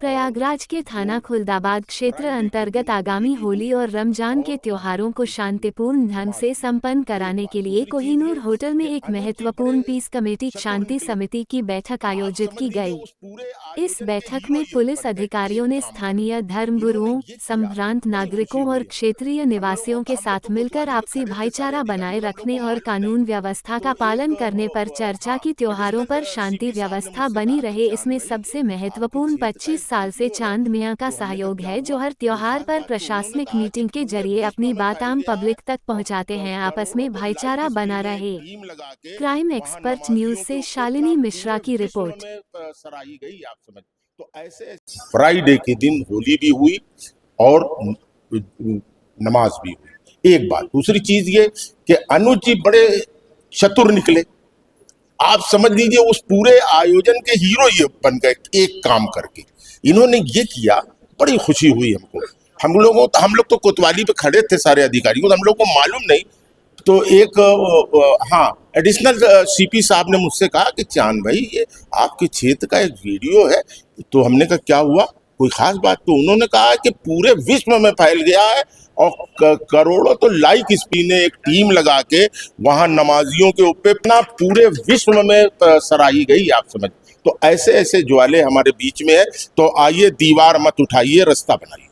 प्रयागराज के थाना खुलदाबाद क्षेत्र अंतर्गत आगामी होली और रमजान के त्योहारों को शांतिपूर्ण ढंग से संपन्न कराने के लिए कोहिनूर होटल में एक महत्वपूर्ण पीस कमेटी शांति समिति की बैठक आयोजित की गई। इस बैठक में पुलिस अधिकारियों ने स्थानीय धर्मगुरुओं, संभ्रांत नागरिकों और क्षेत्रीय निवासियों के साथ मिलकर आपसी भाईचारा बनाए रखने और कानून व्यवस्था का पालन करने पर चर्चा की। त्योहारों पर शांति व्यवस्था बनी रहे, इसमें सबसे महत्वपूर्ण 25 साल से चांद मियां का सहयोग है, जो हर त्योहार पर प्रशासनिक मीटिंग के जरिए अपनी बात आम पब्लिक तक पहुंचाते हैं। आपस में भाईचारा बना रहे। क्राइम एक्सपर्ट न्यूज से शालिनी मिश्रा की रिपोर्ट। तो ऐसे फ्राइडे के दिन होली भी हुई और नमाज भी हुई। एक बात, दूसरी चीज ये कि अनुज जी बड़े चतुर निकले। आप समझ लीजिए उस पूरे आयोजन के हीरो ये बन गए एक काम करके। इन्होंने ये किया, बड़ी खुशी हुई हमको। हम लोग तो कोतवाली पे खड़े थे सारे अधिकारियों, तो हम लोग को मालूम नहीं। तो एक एडिशनल सीपी साहब ने मुझसे कहा कि चांद भाई ये आपके क्षेत्र का एक वीडियो है। तो हमने कहा क्या हुआ, कोई खास बात? तो उन्होंने कहा कि पूरे विश्व में फैल गया है और करोड़ों तो लाइक इसकी ने एक टीम लगा के वहां नमाजियों के ऊपर अपना पूरे विश्व में सराही गई। आप समझ, तो ऐसे ऐसे ज्वाले हमारे बीच में है। तो आइए, दीवार मत उठाइए, रास्ता बनाइए।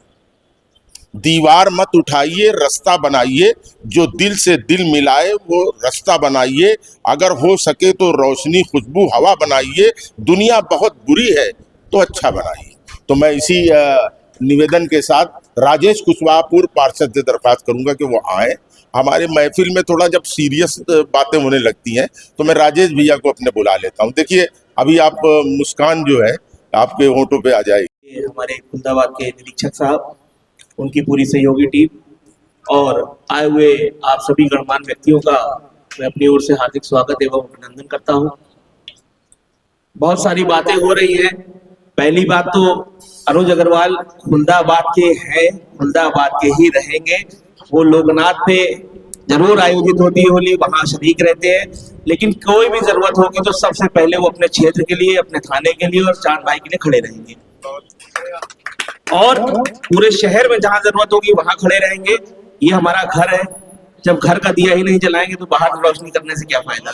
दीवार मत उठाइए, रास्ता बनाइए। जो दिल से दिल मिलाए वो रास्ता बनाइए। अगर हो सके तो रोशनी, खुशबू, हवा बनाइए। दुनिया बहुत बुरी है तो अच्छा बनाइए। तो मैं इसी निवेदन के साथ राजेश कुशवाहा पूर्व पार्षद से दरख्वास्त करूंगा कि वो आए हमारे महफिल में। थोड़ा जब सीरियस बातें होने लगती हैं तो मैं राजेश भैया को अपने बुला लेता हूं। देखिए अभी आप मुस्कान जो है आपके होंठों पे आ जाएगी। हमारे खुलदाबाद के निरीक्षक साहब, उनकी पूरी सहयोगी टीम और आए हुए आप सभी गणमान्य व्यक्तियों का मैं अपनी ओर से हार्दिक स्वागत एवं अभिनंदन करता हूं। बहुत सारी बातें हो रही हैं। पहली बात तो अनुज अग्रवाल खुलदाबाद के हैं, खुलदाबाद के ही रहेंगे। वो लोकनाथ पे जरूर आयोजित होती है होली, वहां शरीक रहते हैं, लेकिन कोई भी जरूरत होगी तो सबसे पहले वो अपने क्षेत्र के लिए, अपने थाने के लिए और चांद भाई के लिए खड़े रहेंगे। और पूरे शहर में जहां जरूरत होगी वहां खड़े रहेंगे। ये हमारा घर है। जब घर का दिया ही नहीं जलाएंगे तो बाहर रोशनी करने से क्या फायदा।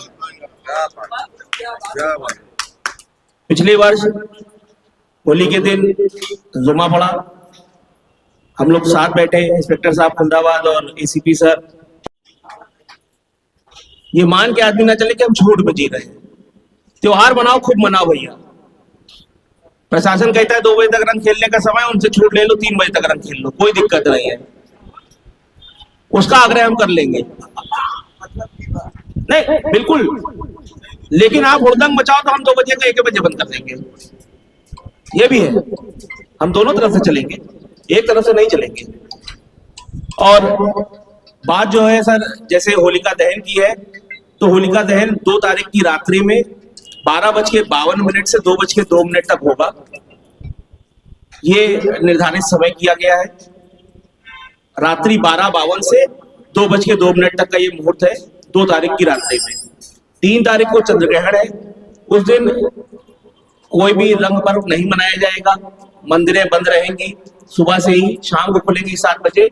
पिछले वर्ष होली के दिन जुमा पड़ा, हम लोग साथ बैठे, इंस्पेक्टर साहब खुलदाबाद और एसीपी सर। ये मान के आदमी ना चले कि हम झूठ में जी रहे हैं। त्योहार मनाओ, खूब मनाओ भैया। प्रशासन कहता है 2 बजे तक रंग खेलने का समय, उनसे छूट ले लो, 3 बजे तक रंग खेल लो, कोई दिक्कत नहीं है। उसका आग्रह हम कर लेंगे, नहीं बिल्कुल। लेकिन आप हुड़दंग मचाओ तो हम 2 बजे का 1 बजे बंद कर देंगे। ये भी है, हम दोनों तरफ से चलेंगे, एक तरफ से नहीं चलेंगे। और बात जो है सर, जैसे होलिका दहन की है, तो होलिका दहन 2 तारीख की रात्रि में 12:52 से 2:02 तक होगा। ये निर्धारित समय किया गया है। रात्रि 12:52 से 2:02 तक का ये मुहूर्त है 2 तारीख की रात्रि में। 3 तारीख को चंद्रग्रहण है। उस दिन कोई भी रंग पर्व नहीं मनाया जाएगा। मंदिरें बंद रहेंगी, सुबह से ही, शाम को खुलेंगी 7 बजे।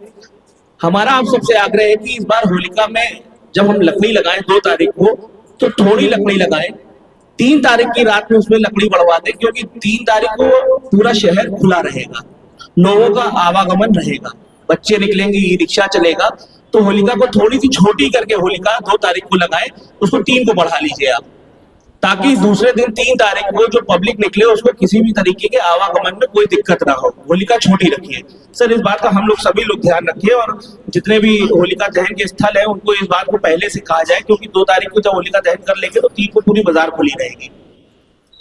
हमारा आप सबसे आग्रह है कि इस बार होलिका में जब हम लकड़ी लगाएं 2 तारीख को, तो थोड़ी लकड़ी लगाएं। 3 तारीख की रात में उसमें लकड़ी बढ़वा दें, क्योंकि 3 तारीख को पूरा शहर खुला रहेगा, लोगों का आवागमन रहेगा, बच्चे निकलेंगे, ई रिक्शा चलेगा। तो होलिका को थोड़ी सी छोटी करके होलिका 2 तारीख को लगाएं, उसको 3 को बढ़ा लीजिए आप, ताकि दूसरे दिन 3 तारीख को जो पब्लिक निकले उसको किसी भी तरीके के आवागमन में कोई दिक्कत ना हो। होलिका छोटी रखिए सर, इस बात का हम लोग सभी लोग ध्यान रखिए। और जितने भी होलिका दहन के स्थल है उनको इस बात को पहले से कहा जाए, क्योंकि 2 तारीख को जब होलिका दहन कर लेंगे तो 3 को पूरी बाजार खुली रहेगी,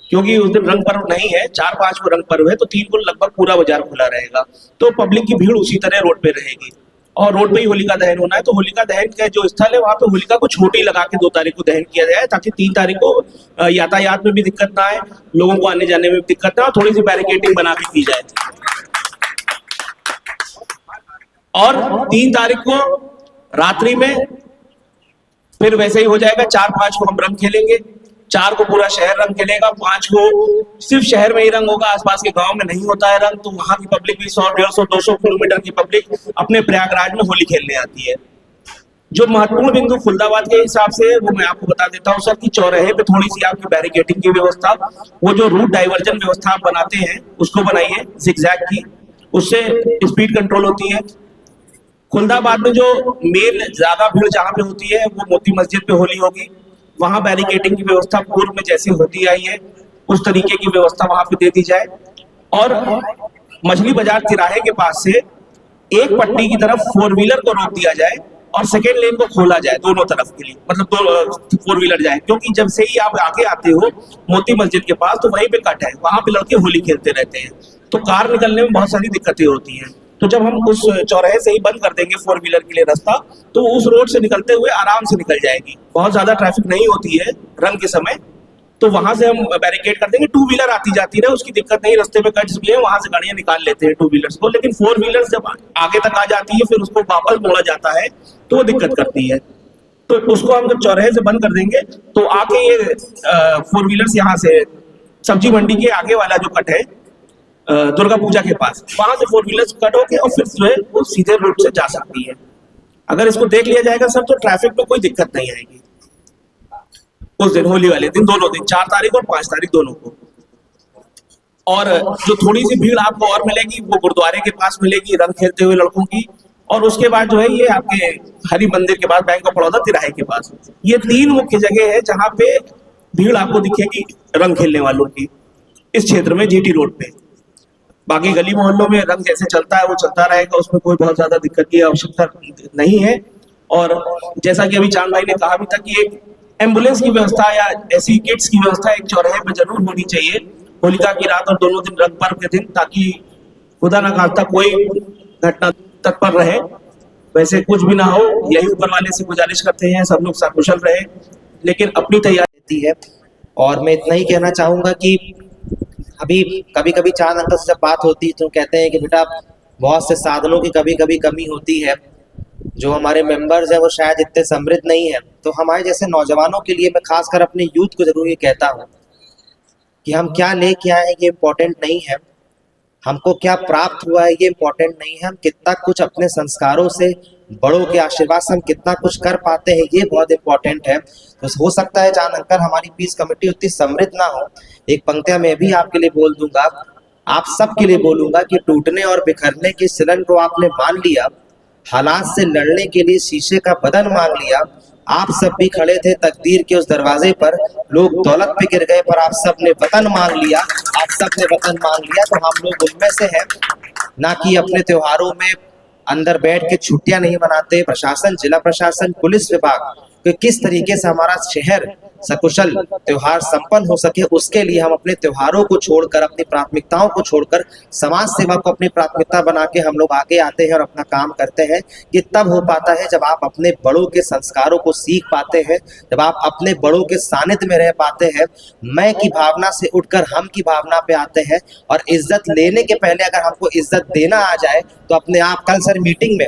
क्योंकि उस दिन रंग पर्व नहीं है, 4-5 को रंग पर्व है, तो 3 को लगभग पूरा बाजार खुला रहेगा। तो पब्लिक की भीड़ उसी तरह रोड पे रहेगी और रोड पे ही होलिका दहन होना है। तो होलिका दहन का जो स्थल है वहां पे होलिका को छोटी लगा के 2 तारीख को दहन किया जाए, ताकि 3 तारीख को यातायात में भी दिक्कत ना आए, लोगों को आने जाने में भी दिक्कत ना हो, थोड़ी सी बैरिकेडिंग बना के की जाए। और 3 तारीख को रात्रि में फिर वैसे ही हो जाएगा, 4-5 को हम रंग खेलेंगे। 4 को पूरा शहर रंग खेलेगा, 5 को सिर्फ शहर में ही रंग होगा, आसपास के गांव में नहीं होता है रंग। तो वहां की पब्लिक भी 100, 150, 200 किलोमीटर की पब्लिक अपने प्रयागराज में होली खेलने आती है। जो महत्वपूर्ण बिंदु खुलदाबाद के हिसाब से वो मैं आपको बता देता हूँ सर, कि चौराहे पे थोड़ी सी आपकी बैरिकेडिंग की व्यवस्था, वो जो रूट डाइवर्जन व्यवस्था आप बनाते हैं उसको बनाइए जिगजैग की, उससे स्पीड कंट्रोल होती है। खुलदाबाद में जो मेन ज्यादा भीड़ जहाँ पे होती है वो मोती मस्जिद पे होली होगी, वहां बैरिकेडिंग की व्यवस्था पूर्व में जैसी होती आई है उस तरीके की व्यवस्था वहां पे दे दी जाए। और मछली बाजार तिराहे के पास से एक पट्टी की तरफ 4 व्हीलर को रोक दिया जाए और सेकेंड लेन को खोला जाए दोनों तरफ के लिए, मतलब 4 व्हीलर जाए, क्योंकि जब से ही आप आगे आते हो मोती मस्जिद के पास तो वहीं पे कट है, वहां पे लड़के होली खेलते रहते हैं, तो कार निकलने में बहुत सारी दिक्कतें होती हैं। तो जब हम उस चौराहे से ही बंद कर देंगे 4 व्हीलर के लिए रास्ता, तो उस रोड से निकलते हुए आराम से निकल जाएगी, बहुत ज्यादा ट्रैफिक नहीं होती है रंग के समय। तो वहां से हम बैरिकेड कर देंगे, 2 व्हीलर आती जाती रहे, उसकी दिक्कत नहीं, रास्ते में कट्स भी है, वहां से गाड़ियां निकाल लेते हैं 2 व्हीलर्स को। लेकिन 4 व्हीलर्स जब आगे तक आ जाती है फिर उसको वापस मोड़ा जाता है तो वो दिक्कत करती है। तो उसको हम जब चौराहे से बंद कर देंगे तो आके ये 4 व्हीलर्स यहाँ से सब्जी मंडी के आगे वाला जो कट है दुर्गा पूजा के पास, वहां से 4 व्हीलर्स कट होके और फिर जो है वो सीधे रूट से जा सकती है। अगर इसको देख लिया जाएगा सर तो ट्रैफिक में कोई दिक्कत नहीं आएगी उस दिन, होली वाले दिन, दोनों दिन, 4 तारीख और 5 तारीख दोनों को। और जो थोड़ी सी भीड़ आपको और मिलेगी वो गुरुद्वारे के पास मिलेगी रंग खेलते हुए लड़कों की, और उसके बाद जो है ये आपके हरि मंदिर के पास, बैंक ऑफ बड़ौदा तिराहे के पास, ये 3 मुख्य जगह है जहाँ पे भीड़ आपको दिखेगी रंग खेलने वालों की इस क्षेत्र में, जीटी रोड पे। बाकी गली मोहल्लों में रंग जैसे चलता है वो चलता रहेगा, उसमें कोई बहुत ज्यादा दिक्कत की आवश्यकता नहीं है। और जैसा कि अभी चांद भाई ने कहा भी था कि एक एम्बुलेंस की व्यवस्था या ऐसी किट्स की व्यवस्था एक चौराहे पे जरूर होनी चाहिए होलिका की रात और दोनों दिन रंग पर्व के दिन, ताकि खुदा ना खास्ता कोई घटना तत्पर रहे। वैसे कुछ भी ना हो, यही ऊपर वाले से गुजारिश करते हैं सब लोग सकुशल रहे, लेकिन अपनी तैयारी है। और मैं इतना ही कहना चाहूंगा कि अभी कभी कभी चांद अंकल से जब बात होती है तो कहते हैं कि बेटा बहुत से साधनों की कभी कभी कमी होती है, जो हमारे मेंबर्स हैं वो शायद इतने समृद्ध नहीं है। तो हमारे जैसे नौजवानों के लिए मैं खासकर अपने यूथ को जरूर ये कहता हूँ कि हम क्या लेके आए हैं ये इम्पोर्टेंट नहीं है, हमको क्या प्राप्त हुआ है ये इम्पोर्टेंट नहीं है, हम कितना कुछ अपने संस्कारों से, बड़ों के आशीर्वाद से हम कितना कुछ कर पाते हैं ये बहुत इम्पोर्टेंट है। तो हो सकता है चांद अंकल हमारी पीस कमेटी उतनी समृद्ध ना हो, एक पंक्तियां मैं भी आपके लिए बोल दूंगा, आप सबके लिए बोलूंगा कि टूटने और बिखरने के सिलन को आपने मान लिया, हालात से लड़ने के लिए शीशे का बदन मांग लिया, आप सब भी खड़े थे तकदीर के उस दरवाजे पर, लोग दौलत पे गिर गए पर आप सब ने वतन मांग लिया, आप सब ने वतन मांग लिया। तो हम लोग उनमें से हैं, ना कि अपने त्योहारों में अंदर बैठ के छुट्टियां नहीं मनाते। प्रशासन, जिला प्रशासन, पुलिस विभाग कि किस तरीके से हमारा शहर सकुशल त्योहार संपन्न हो सके, उसके लिए हम अपने त्योहारों को छोड़कर, अपनी प्राथमिकताओं को छोड़कर, समाज सेवा को अपनी प्राथमिकता बना के हम लोग आगे आते हैं और अपना काम करते हैं। ये तब हो पाता है जब आप अपने बड़ों के संस्कारों को सीख पाते हैं, जब आप अपने बड़ों के सानिध्य में रह पाते हैं, मैं की भावना से उठकर हम की भावना पे आते हैं। और इज्जत लेने के पहले अगर हमको इज्जत देना आ जाए तो अपने आप, कल सर मीटिंग में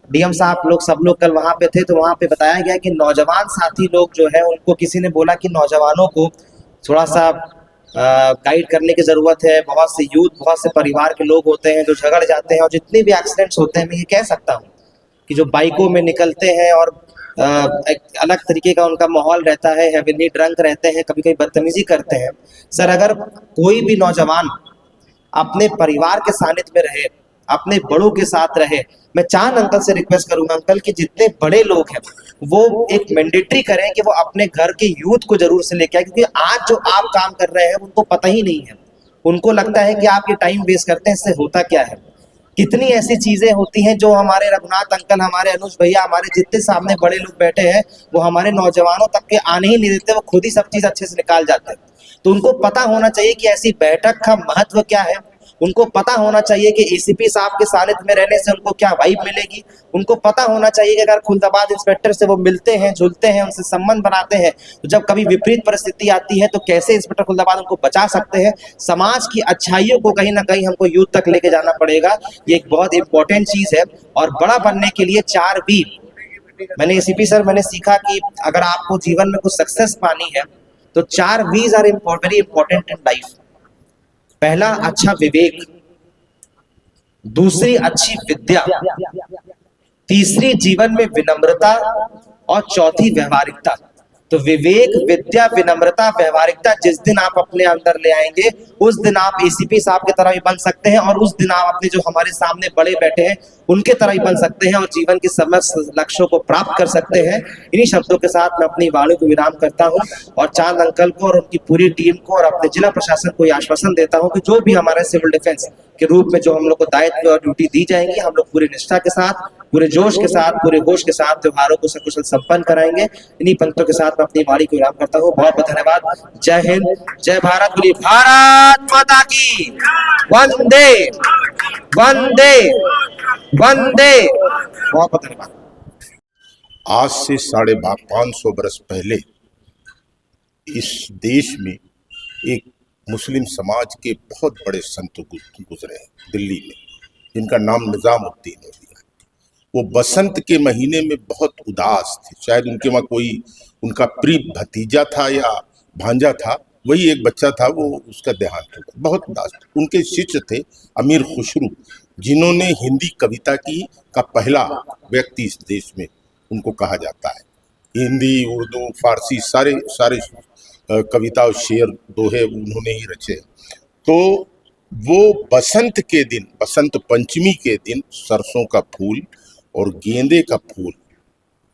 डीएम साहब लोग सब लोग कल वहाँ पे थे तो वहाँ पे बताया गया कि नौजवान साथी लोग जो है उनको किसी ने बोला कि नौजवानों को थोड़ा सा गाइड करने की ज़रूरत है। बहुत से यूथ, बहुत से परिवार के लोग होते हैं जो झगड़ जाते हैं, और जितने भी एक्सीडेंट्स होते हैं मैं ये कह सकता हूँ कि जो बाइकों में निकलते हैं और एक अलग तरीके का उनका माहौल रहता है, हेवीली ड्रंक रहते हैं, कभी कभी बदतमीजी करते हैं। सर अगर कोई भी नौजवान अपने परिवार के सानिध्य में रहे, अपने बड़ों के साथ रहे, मैं चांद अंकल से रिक्वेस्ट करूंगा अंकल कि जितने बड़े लोग हैं वो एक मैंडेटरी करें कि वो अपने घर के यूथ को जरूर से लेके आए, क्योंकि आज जो आप काम कर रहे हैं उनको पता ही नहीं है, उनको लगता है कि आप ये टाइम वेस्ट करते हैं, इससे होता क्या है। कितनी ऐसी चीजें होती हैं जो हमारे रघुनाथ अंकल, हमारे अनुज भैया, हमारे जितने सामने बड़े लोग बैठे हैं वो हमारे नौजवानों तक के आने ही नहीं देते, वो खुद ही सब चीज अच्छे से निकाल जाते हैं। तो उनको पता होना चाहिए कि ऐसी बैठक का महत्व क्या है, उनको पता होना चाहिए कि एसीपी साहब के सानिध्य में रहने से उनको क्या वाइब मिलेगी, उनको पता होना चाहिए कि अगर खुलदाबाद इंस्पेक्टर से वो मिलते हैं, जुलते हैं, उनसे संबंध बनाते हैं तो जब कभी विपरीत परिस्थिति आती है तो कैसे इंस्पेक्टर खुलदाबाद उनको बचा सकते हैं। समाज की अच्छाइयों को कहीं ना कहीं हमको यूथ तक लेके जाना पड़ेगा, ये एक बहुत इंपॉर्टेंट चीज है। और बड़ा बनने के लिए 4 B मैंने एसीपी सर मैंने सीखा कि अगर आपको जीवन में कुछ सक्सेस पानी है तो 4 V's are very important in life. पहला, अच्छा विवेक। दूसरी, अच्छी विद्या। तीसरी, जीवन में विनम्रता। और चौथी, व्यवहारिकता। तो विवेक, विद्या, विनम्रता, व्यवहारिकता जिस दिन आप अपने अंदर ले आएंगे उस दिन आप एसीपी साहब की तरह भी बन सकते हैं, और उस दिन आप अपने जो हमारे सामने बड़े बैठे हैं उनके तरह ही बन सकते हैं और जीवन के समस्त लक्ष्यों को प्राप्त कर सकते हैं। इन्हीं शब्दों के साथ मैं अपनी वाणी को विराम करता हूं और चांद अंकल को और उनकी पूरी टीम को और अपने जिला प्रशासन को आश्वासन देता हूं कि जो भी हमारे सिविल डिफेंस के रूप में जो हम लोग को दायित्व और ड्यूटी दी जाएंगी, हम लोग पूरी निष्ठा के साथ, पूरे जोश के साथ, पूरे होश के साथ त्योहारों को सकुशल संपन्न कराएंगे। इन्हीं पंक्तियों के साथ मैं अपनी वाणी को विराम करता हूँ। बहुत बहुत धन्यवाद। जय हिंद, जय भारत, बोलिए भारत माता की। वंदे वंदे वंदे। बहुत बहुत धन्यवाद। आज से 550 बरस पहले इस देश में एक मुस्लिम समाज के बहुत बड़े संत गुजरे हैं दिल्ली में, जिनका नाम निजामुद्दीन औलिया है। वो बसंत के महीने में बहुत उदास थे। शायद उनके वहाँ कोई उनका प्रिय भतीजा था या भांजा था, वही एक बच्चा था, वो उसका देहांत हो गया। बहुत उदास थे। उनके शिष्य थे अमीर खुसरू, जिन्होंने हिंदी कविता का पहला व्यक्ति इस देश में उनको कहा जाता है। हिंदी, उर्दू, फारसी सारे कविता और शेर दोहे उन्होंने ही रचे। तो वो बसंत के दिन, बसंत पंचमी के दिन सरसों का फूल और गेंदे का फूल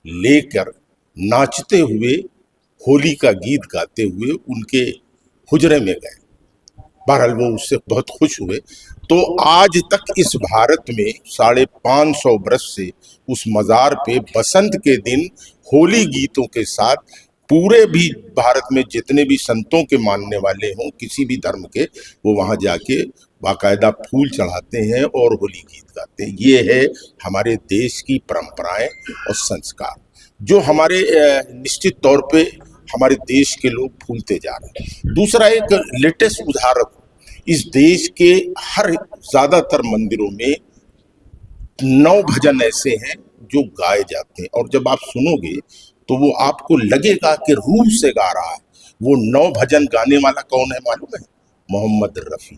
लेकर नाचते हुए, होली का गीत गाते हुए उनके हुजरे में गए। बहरहाल वो उससे बहुत खुश हुए। तो आज तक इस भारत में 550 बरस से उस मज़ार पे बसंत के दिन होली गीतों के साथ पूरे भी भारत में जितने भी संतों के मानने वाले हों, किसी भी धर्म के, वो वहाँ जाके बाकायदा फूल चढ़ाते हैं और होली गीत गाते हैं। ये है हमारे देश की परंपराएं और संस्कार, जो हमारे निश्चित तौर पे हमारे देश के लोग भूलते जा रहे हैं। दूसरा एक लेटेस्ट उदाहरण, इस देश के हर ज़्यादातर मंदिरों में 9 भजन ऐसे हैं जो गाए जाते हैं, और जब आप सुनोगे तो वो आपको लगेगा कि रूह से गा रहा है। वो 9 भजन गाने वाला कौन है मालूम है? मोहम्मद रफ़ी।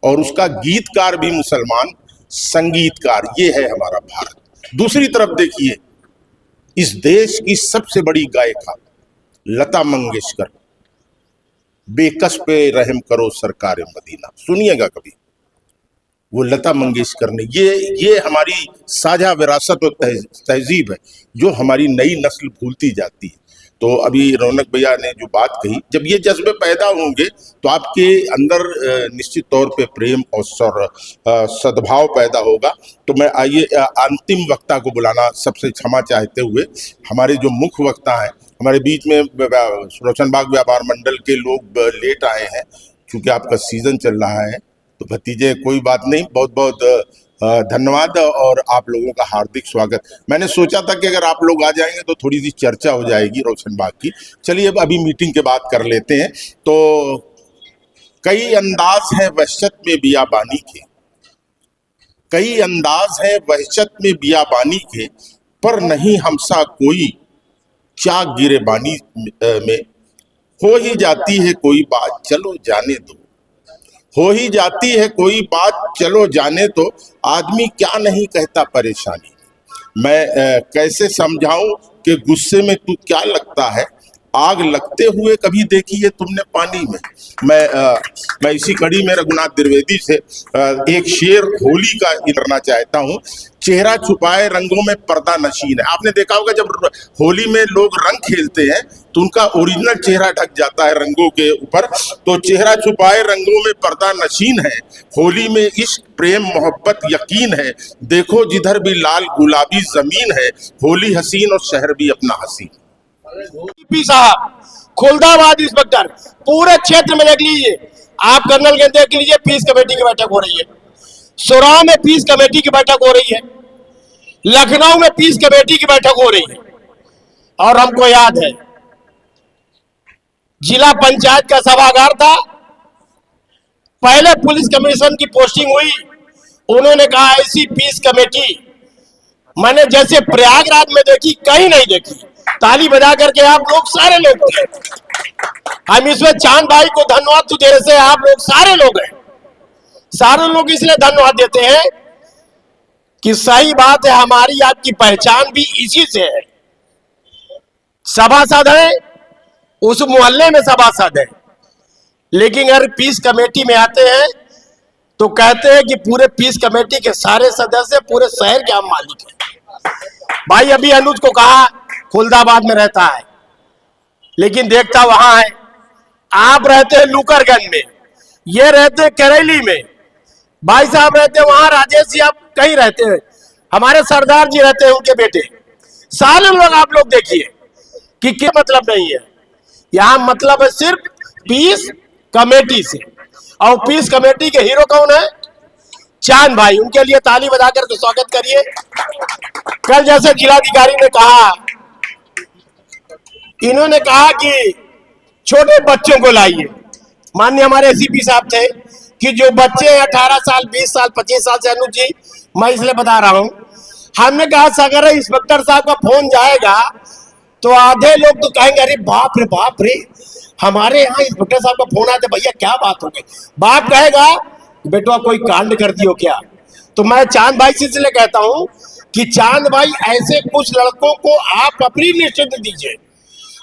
और उसका गीतकार भी मुसलमान, संगीतकार। ये है हमारा भारत। दूसरी तरफ देखिए, इस देश की सबसे बड़ी गायिका लता मंगेशकर, बेकस पे रहम करो सरकार मदीना, सुनिएगा कभी। वो लता मंगेशकर ने, ये हमारी साझा विरासत और तहजीब है जो हमारी नई नस्ल भूलती जाती है। तो अभी रौनक भैया ने जो बात कही, जब ये जज्बे पैदा होंगे तो आपके अंदर निश्चित तौर पे प्रेम और सद्भाव पैदा होगा। तो मैं आइए अंतिम वक्ता को बुलाना, सबसे क्षमा चाहते हुए। हमारे जो मुख्य वक्ता हैं, हमारे बीच में रोशनबाग व्यापार मंडल के लोग लेट आए हैं, क्योंकि आपका सीजन चल रहा है। तो भतीजे, कोई बात नहीं, बहुत बहुत धन्यवाद और आप लोगों का हार्दिक स्वागत। मैंने सोचा था कि अगर आप लोग आ जाएंगे तो थोड़ी सी चर्चा हो जाएगी रोशनबाग की। चलिए अब अभी मीटिंग के बात कर लेते हैं। तो कई अंदाज है वहशत में बियाबानी के, कई अंदाज है वहशत में बियाबानी के, पर नहीं हमसा कोई क्या गिरेबानी में। हो ही जाती है कोई बात, चलो जाने दो। हो ही जाती है कोई बात, चलो जाने तो। आदमी क्या नहीं कहता परेशानी। मैं कैसे समझाऊं कि गुस्से में तू क्या लगता है, आग लगते हुए कभी देखी है तुमने पानी में। मैं इसी कड़ी में रघुनाथ द्विवेदी से एक शेर होली का करना चाहता हूँ। चेहरा छुपाए रंगों में पर्दा नशीन है। आपने देखा होगा जब होली में लोग रंग खेलते हैं तो उनका ओरिजिनल चेहरा ढक जाता है रंगों के ऊपर। तो चेहरा छुपाए रंगों में पर्दा नशीन है, होली में इश्क प्रेम मोहब्बत यकीन है। देखो जिधर भी लाल गुलाबी जमीन है, होली हसीन और शहर भी अपना हसीन। पी साहब, खुलदाबाद इंस्पेक्टर, पूरे क्षेत्र में देख लीजिए। आप कर्नल के देख लीजिए, पीस कमेटी की बैठक हो रही है। सुराह में पीस कमेटी की बैठक हो रही है, लखनऊ में पीस कमेटी की बैठक हो रही है। और हमको याद है, जिला पंचायत का सभागार था, पहले पुलिस कमिश्नर की पोस्टिंग हुई, उन्होंने कहा ऐसी पीस कमेटी मैंने जैसे प्रयागराज में देखी, कहीं नहीं देखी। ताली बजा करके आप लोग सारे लोग थे। हम इसमें चांद भाई को धन्यवाद तो देने से आप लोग सारे लोग हैं, सारे लोग इसलिए धन्यवाद देते हैं कि सही बात है, हमारी आपकी पहचान भी इसी से है। सभासद है, उस मोहल्ले में सभासद है, लेकिन अगर पीस कमेटी में आते हैं तो कहते हैं कि पूरे पीस कमेटी के सारे सदस्य पूरे शहर के हम मालिक हैं। भाई अभी अनुज को कहा खुलदाबाद में रहता है, लेकिन देखता वहां है। आप रहते हैं लुकरगंज में, ये रहते हैं करेली में, भाई साहब रहते हैं वहां, राजेश जी आप कहीं रहते हैं, हमारे सरदार जी रहते हैं, उनके बेटे। सारे लोग आप लोग देखिए कि क्या मतलब नहीं है। यहां मतलब है सिर्फ पीस कमेटी से। और पीस कमेटी के हीरो कौन है? चांद भाई। उनके लिए ताली बजाकर के स्वागत करिए। कल जैसे जिलाधिकारी ने कहा, इन्होंने कहा कि छोटे बच्चों को लाइए। माननीय हमारे एसीपी साहब थे कि जो बच्चे 18 साल 20 साल 25 साल से, अनुज जी मैं इसलिए बता रहा हूं, हमने कहा अगर इंस्पेक्टर साहब का फोन जाएगा तो आधे लोग तो कहेंगे अरे बाप रे हमारे यहाँ इंस्पेक्टर साहब का फोन आया था, भैया क्या बात हो गई। बाप कहेगा बेटवा कोई कांड कर दियो क्या। तो मैं चांद भाई से इसलिए कहता हूं कि चांद भाई ऐसे कुछ लड़कों को आप अपनी लिस्ट में दीजिए।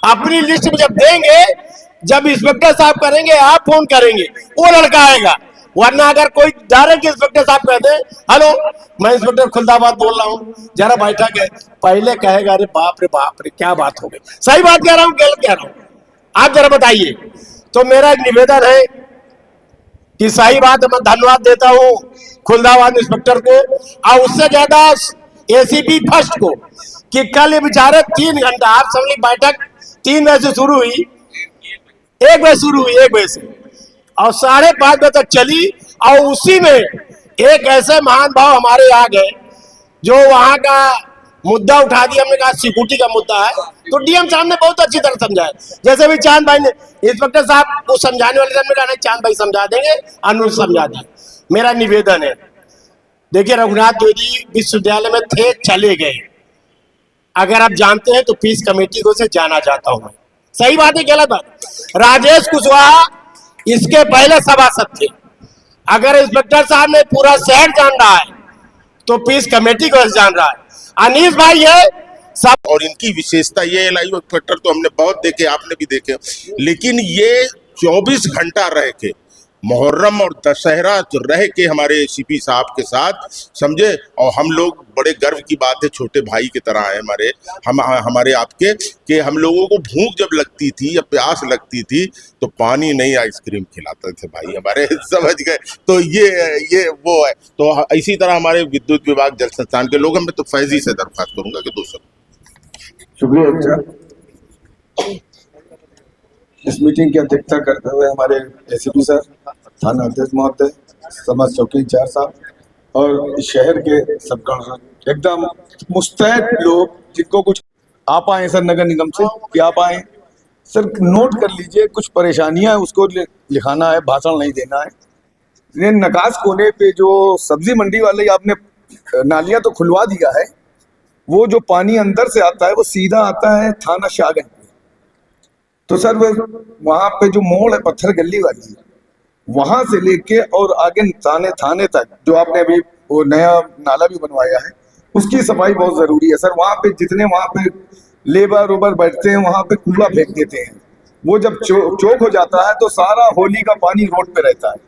अपनी लिस्ट में जब देंगे, जब इंस्पेक्टर साहब करेंगे आप फोन करेंगे, वो लड़का आएगा। वरना अगर कोई डायरेक्ट इंस्पेक्टर साहब कहते हैं हेलो मैं इंस्पेक्टर खुलदाबाद बोल रहा हूँ जरा बैठक है, पहले कहेगा अरे बाप रे क्या बात हो गई। सही बात कह रहा हूँ गलत कह रहा हूँ, आप जरा बताइए। तो मेरा एक निवेदन है कि सही बात है, मैं धन्यवाद देता हूँ खुलदाबाद इंस्पेक्टर को और उससे ज्यादा एसीपी फर्स्ट को कि कल ये बेचारे 3 घंटा, आप समझ बैठक 3 बजे से शुरू हुई, 1 बजे शुरू हुई, 1 बजे से और 5:30 बजे तक चली। और उसी में एक ऐसे महान भाव हमारे आ गए जो वहां का मुद्दा उठा दिया। हमने कहा सिक्योरिटी का मुद्दा है, तो डीएम साहब ने बहुत अच्छी तरह समझाया। जैसे भी चांद भाई ने, इंस्पेक्टर साहब को समझाने वाले ने कहा नहीं चांद भाई समझा देंगे, अनुज समझा देंगे। मेरा निवेदन है, देखिए रघुनाथ द्विवेदी विश्वविद्यालय में थे, चले गए। अगर आप जानते हैं तो पीस कमेटी को से जाना चाहता हूं मैं। सही बात है गलत बात? राजेश कुशवाहा इसके पहले सभासद थे। अगर इंस्पेक्टर साहब ने पूरा शहर जान रहा है तो पीस कमेटी को जान रहा है। अनीस भाई है सब। और इनकी विशेषता ये लाइव इंस्पेक्टर तो हमने बहुत देखे, आपने भी देखे, लेकिन ये 24 घंटा रह के मुहर्रम और दशहरा रह के हमारे सीपी साहब के साथ, समझे। और हम लोग बड़े गर्व की बात है, छोटे भाई की तरह है हमारे आपके, कि हम लोगों को भूख जब लगती थी या प्यास लगती थी तो पानी नहीं आइसक्रीम खिलाते थे भाई हमारे, समझ गए। तो ये वो है। तो इसी तरह हमारे विद्युत विभाग जल संस्थान के लोग हैं। मैं तो फैजी से दरख्वास्त करूंगा कि 2 शब्द। शुक्रिया। इस मीटिंग की अध्यक्षता करते हुए हमारे एसीपी सर, थाना अध्यक्ष महोदय, समाज चौकी इंचार्ज साहब और शहर के सबगण एकदम मुस्तैद लोग जिनको कुछ आप आए सर नगर निगम से कि आप आए सर, नोट कर लीजिए कुछ परेशानियां उसको लिखाना है, भाषण नहीं देना है। ये नकाश कोने पे जो सब्जी मंडी वाले आपने नालियां तो खुलवा दिया है, वो जो पानी अंदर से आता है वो सीधा आता है थाना शाहगंज पे। तो सर वहां पे जो मोड़ है पत्थर गली वाली, वहां से लेके और आगे थाने तक जो आपने अभी वो नया नाला भी बनवाया है, उसकी सफाई बहुत जरूरी है सर। वहां पे जितने वहां पे लेबर उबर बैठते हैं वहां पे कूड़ा फेंक देते हैं, वो जब चौक हो जाता है तो सारा होली का पानी रोड पे रहता है।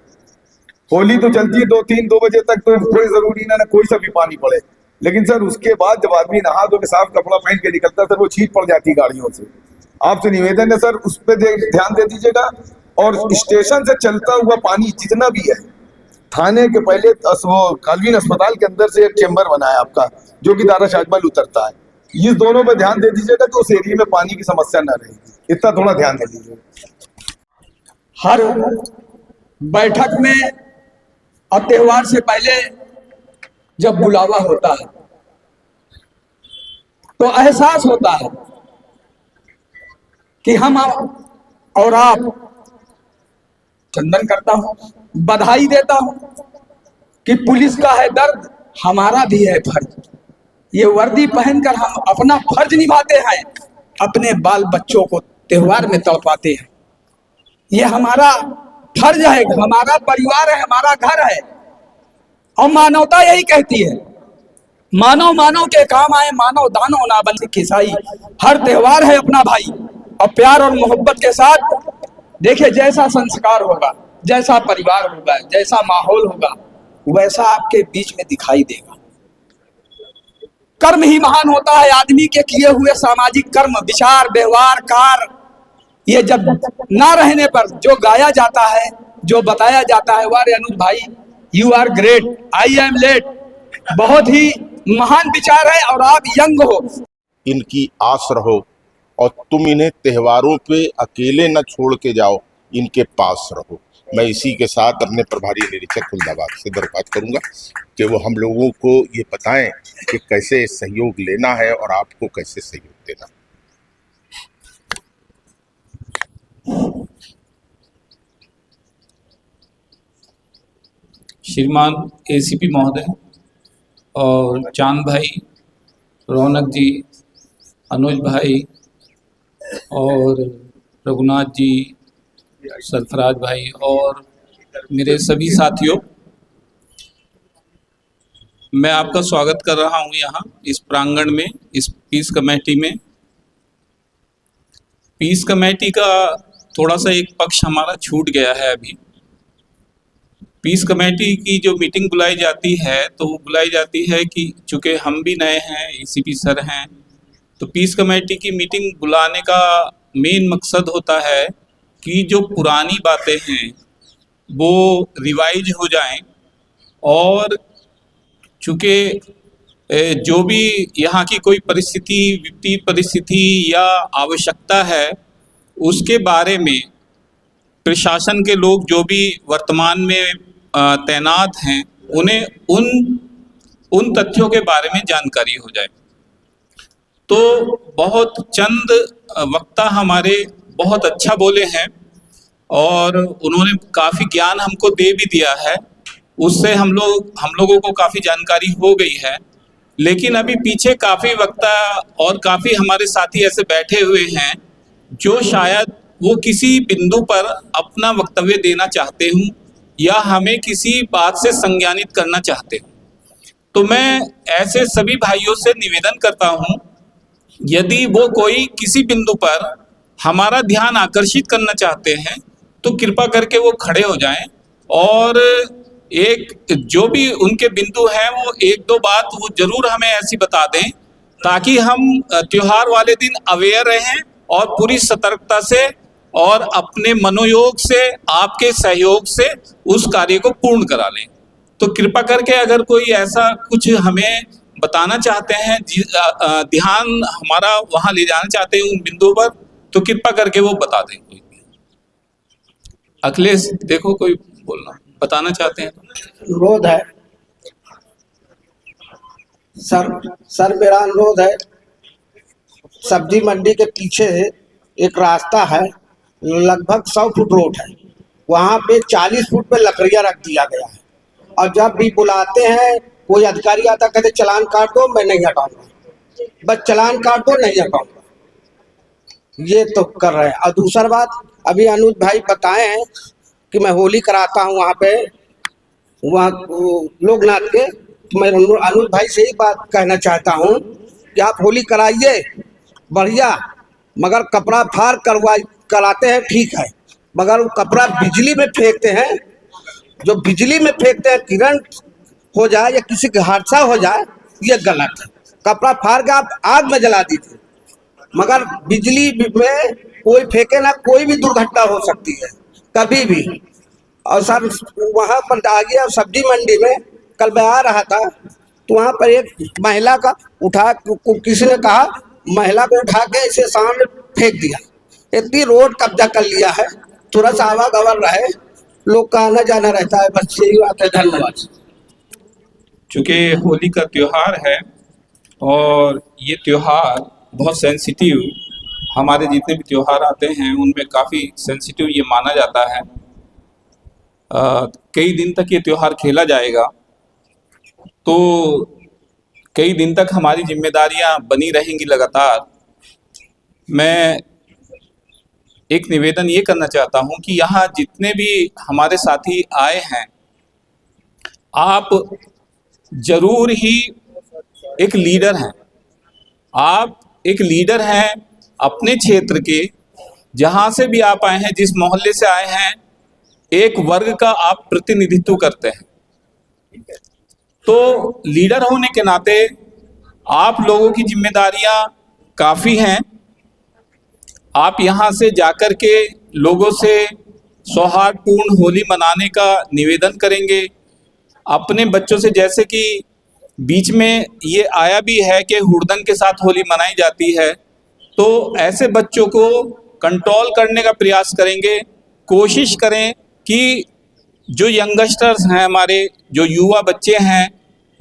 होली तो चलती है 2 बजे तक, तो कोई जरूरी ना कोई सा भी पानी पड़े, लेकिन सर उसके बाद जब आदमी नहा धो के साफ कपड़ा पहन के निकलता है सर वो छीट पड़ जाती है गाड़ियों से। आपसे निवेदन है सर उस पर ध्यान दे दीजिएगा। और स्टेशन से चलता हुआ पानी जितना भी है, थाने के पहले वो कालवीन अस्पताल के अंदर से एक चेंबर बना है आपका जो कि दारा शाजमल उतरता है, ये दोनों पे ध्यान दे दीजिएगा कि उस एरिया में पानी की समस्या ना रहेगी, इतना थोड़ा ध्यान दे दीजिए। हर बैठक में और त्योहार से पहले जब बुलावा होता है तो एहसास होता है कि हम और आप, चंदन करता हूं, बधाई देता हूं कि पुलिस का है दर्द, हमारा भी है फर्ज। ये वर्दी पहनकर हम अपना फर्ज निभाते हैं अपने बाल बच्चों को त्योहार में तड़पाते हैं। ये हमारा फर्ज है, हमारा परिवार है, हमारा घर है। और मानवता यही कहती है, मानव मानव के काम आए, मानव दानव ना बन किसाई। हर त्योहार है अपना भाई, और प्यार और मोहब्बत के साथ देखिए, जैसा संस्कार होगा, जैसा परिवार होगा, जैसा माहौल होगा, वैसा आपके बीच में दिखाई देगा। कर्म ही महान होता है। आदमी के किए हुए सामाजिक कर्म, विचार, व्यवहार, कार्य, ये जब ना रहने पर जो गाया जाता है, जो बताया जाता है, वारे अनुज भाई you are great, I am late, बहुत ही महान विचार है और आप यंग हो। इनकी आस रहो और तुम इन्हें त्योहारों पे अकेले न छोड़ के जाओ, इनके पास रहो। मैं इसी के साथ अपने प्रभारी निरीक्षक खुलदाबाद से दरख्वास्त करूंगा कि वो हम लोगों को ये बताएं कि कैसे सहयोग लेना है और आपको कैसे सहयोग देना। श्रीमान एसीपी महोदय और चांद भाई, रौनक जी, अनुज भाई और रघुनाथ जी, सरफराज भाई और मेरे सभी साथियों, मैं आपका स्वागत कर रहा हूं यहाँ इस प्रांगण में, इस पीस कमेटी में। पीस कमेटी का थोड़ा सा एक पक्ष हमारा छूट गया है अभी। पीस कमेटी की जो मीटिंग बुलाई जाती है तो वो बुलाई जाती है कि चूँकि हम भी नए हैं, एसीपी सर हैं, तो पीस कमेटी की मीटिंग बुलाने का मेन मकसद होता है कि जो पुरानी बातें हैं वो रिवाइज हो जाएं, और चूँकि जो भी यहाँ की कोई परिस्थिति, विपरीत परिस्थिति या आवश्यकता है, उसके बारे में प्रशासन के लोग जो भी वर्तमान में तैनात हैं, उन्हें उन तथ्यों के बारे में जानकारी हो जाए। तो बहुत चंद वक्ता हमारे बहुत अच्छा बोले हैं और उन्होंने काफ़ी ज्ञान हमको दे भी दिया है, उससे हम लोगों को काफ़ी जानकारी हो गई है। लेकिन अभी पीछे काफ़ी वक्ता और काफ़ी हमारे साथी ऐसे बैठे हुए हैं जो शायद वो किसी बिंदु पर अपना वक्तव्य देना चाहते हूँ या हमें किसी बात से संज्ञानित करना चाहते हूँ। तो मैं ऐसे सभी भाइयों से निवेदन करता हूँ, यदि वो कोई किसी बिंदु पर हमारा ध्यान आकर्षित करना चाहते हैं तो कृपा करके वो खड़े हो जाएं और एक जो भी उनके बिंदु हैं वो एक दो बात वो जरूर हमें ऐसी बता दें, ताकि हम त्योहार वाले दिन अवेयर रहें और पूरी सतर्कता से और अपने मनोयोग से, आपके सहयोग से उस कार्य को पूर्ण करा लें। तो कृपा करके अगर कोई ऐसा कुछ हमें बताना चाहते हैं, ध्यान हमारा वहां ले जाना चाहते हैं उन बिंदुओं पर, तो कृपा करके वो बता दें। कोई अखिलेश, देखो कोई बोलना बताना चाहते हैं। अनुरोध है सर मेरा अनुरोध है, सब्जी मंडी के पीछे एक रास्ता है, लगभग 100 फुट रोड है, वहाँ पे 40 फुट पे लकड़ियाँ रख दिया गया है, और जब भी बुलाते हैं कोई अधिकारी आता कहते चलान काट दो, मैं नहीं हटाऊंगा, बस चलान काट दो, नहीं हटाऊंगा, ये तो कर रहे हैं। और दूसरा बात, अभी अनुज भाई बताए हैं कि मैं होली कराता हूँ वहाँ पे, वहाँ लोकनाथ के, तो मैं अनुज भाई से ही बात कहना चाहता हूँ कि आप होली कराइए बढ़िया, मगर कपड़ा फाड़ कराते हैं ठीक है, मगर वो कपड़ा बिजली में फेंकते हैं, जो बिजली में फेंकते हैं, करंट हो जाए या किसी का हादसा हो जाए, ये गलत है। कपड़ा फाड़ के आप आग में जला दीजिए, मगर बिजली में कोई फेंके ना, कोई भी दुर्घटना हो सकती है कभी भी। और सर वहाँ पर आ गया सब्जी मंडी में, कल मैं आ रहा था तो वहाँ पर एक महिला का किसी ने कहा महिला को उठा के इसे सामने फेंक दिया, इतनी रोड कब्जा कर लिया है, थोड़ा सा आवागमन रहे, लोग का आना जाना रहता है, बस यही बात है। धन्यवाद। चूँकि होली का त्योहार है और ये त्योहार बहुत सेंसिटिव, हमारे जितने भी त्योहार आते हैं उनमें काफ़ी सेंसिटिव ये माना जाता है। कई दिन तक ये त्योहार खेला जाएगा, तो कई दिन तक हमारी जिम्मेदारियां बनी रहेंगी लगातार। मैं एक निवेदन ये करना चाहता हूं कि यहाँ जितने भी हमारे साथी आए हैं, आप जरूर ही एक लीडर हैं। आप एक लीडर हैं अपने क्षेत्र के, जहाँ से भी आप आए हैं, जिस मोहल्ले से आए हैं, एक वर्ग का आप प्रतिनिधित्व करते हैं। तो लीडर होने के नाते आप लोगों की जिम्मेदारियां काफ़ी हैं। आप यहाँ से जाकर के लोगों से सौहार्दपूर्ण होली मनाने का निवेदन करेंगे। अपने बच्चों से, जैसे कि बीच में ये आया भी है कि हुड़दंग के साथ होली मनाई जाती है, तो ऐसे बच्चों को कंट्रोल करने का प्रयास करेंगे। कोशिश करें कि जो यंगस्टर्स हैं, हमारे जो युवा बच्चे हैं,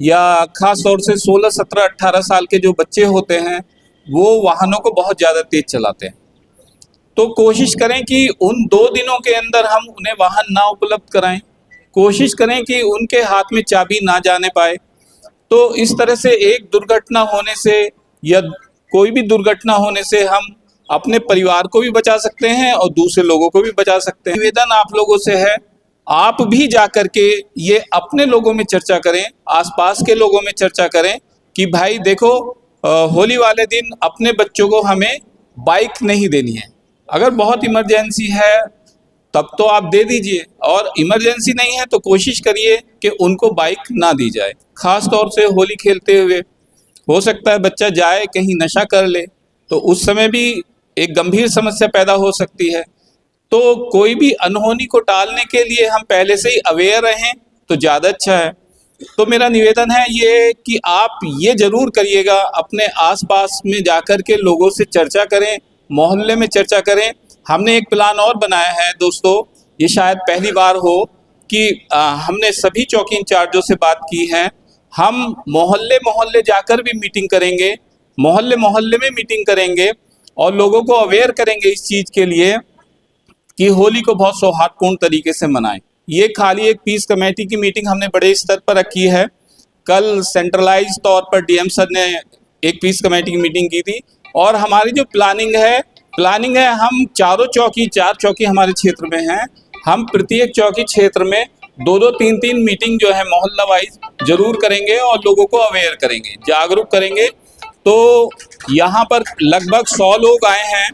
या ख़ास तौर से 16, 17, 18 साल के जो बच्चे होते हैं, वो वाहनों को बहुत ज़्यादा तेज़ चलाते हैं। तो कोशिश करें कि उन 2 दिनों के अंदर हम उन्हें वाहन ना उपलब्ध कराएं। कोशिश करें कि उनके हाथ में चाबी ना जाने पाए। तो इस तरह से एक दुर्घटना होने से या कोई भी दुर्घटना होने से हम अपने परिवार को भी बचा सकते हैं और दूसरे लोगों को भी बचा सकते हैं। निवेदन आप लोगों से है, आप भी जा कर के ये अपने लोगों में चर्चा करें, आसपास के लोगों में चर्चा करें कि भाई देखो, होली वाले दिन अपने बच्चों को हमें बाइक नहीं देनी है। अगर बहुत इमरजेंसी है तब तो आप दे दीजिए, और इमरजेंसी नहीं है तो कोशिश करिए कि उनको बाइक ना दी जाए। ख़ास तौर से होली खेलते हुए हो सकता है बच्चा जाए कहीं नशा कर ले, तो उस समय भी एक गंभीर समस्या पैदा हो सकती है। तो कोई भी अनहोनी को टालने के लिए हम पहले से ही अवेयर रहें तो ज़्यादा अच्छा है। तो मेरा निवेदन है ये कि आप ये ज़रूर करिएगा, अपने आसपास में जाकर के लोगों से चर्चा करें, मोहल्ले में चर्चा करें। हमने एक प्लान और बनाया है दोस्तों, ये शायद पहली बार हो कि हमने सभी चौकी इंचार्जों से बात की है। हम मोहल्ले मोहल्ले जाकर भी मीटिंग करेंगे, मोहल्ले मोहल्ले में मीटिंग करेंगे और लोगों को अवेयर करेंगे इस चीज़ के लिए कि होली को बहुत सौहार्दपूर्ण तरीके से मनाएं। ये खाली एक पीस कमेटी की मीटिंग हमने बड़े स्तर पर रखी है। कल सेंट्रलाइज तौर पर डीएम सर ने एक पीस कमेटी की मीटिंग की थी, और हमारी जो प्लानिंग है हम 4 चौकी हमारे क्षेत्र में हैं। हम प्रत्येक चौकी क्षेत्र में 2-2, 3-3 मीटिंग जो है मोहल्ला वाइज जरूर करेंगे और लोगों को अवेयर करेंगे, जागरूक करेंगे। तो यहाँ पर लगभग 100 लोग आए हैं,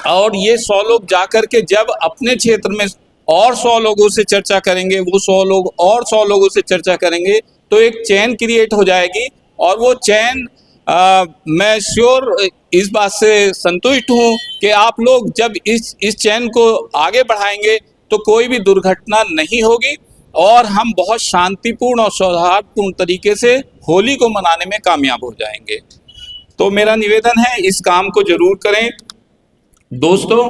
और ये 100 लोग जाकर के जब अपने क्षेत्र में और 100 लोगों से चर्चा करेंगे, वो 100 लोग और 100 लोगों से चर्चा करेंगे, तो एक चैन क्रिएट हो जाएगी। और वो चैन मैं श्योर इस बात से संतुष्ट हूँ कि आप लोग जब इस चैन को आगे बढ़ाएंगे तो कोई भी दुर्घटना नहीं होगी, और हम बहुत शांतिपूर्ण और सौहार्दपूर्ण तरीके से होली को मनाने में कामयाब हो जाएंगे। तो मेरा निवेदन है, इस काम को जरूर करें दोस्तों।